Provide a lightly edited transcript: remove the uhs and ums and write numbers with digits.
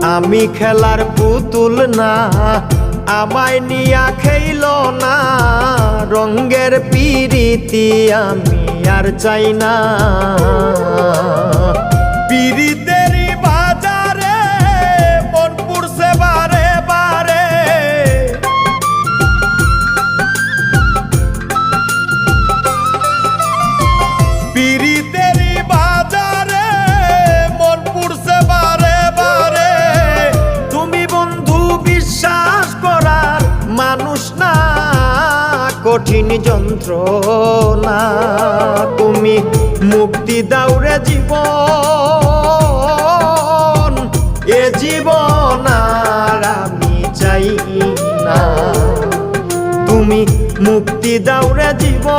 আমি খেলার পুতুল না, আমায় নিয়া খেইল না, রঙ্গের পিরিতি আমি আর চাই না। পিরিতেরই বাজারে মন পুড়ছে বারে বারে, পিরিতেরই বাজারে মন পুড়ছে বারে বারে। তুমি বন্ধু বিশ্বাস করার মানুষ না, কঠিন যন্ত্রণা। তুমি মুক্তি দাও রে জীবন, এ জীবন আর আমি চাই না। তুমি মুক্তি দাও রে জীবন,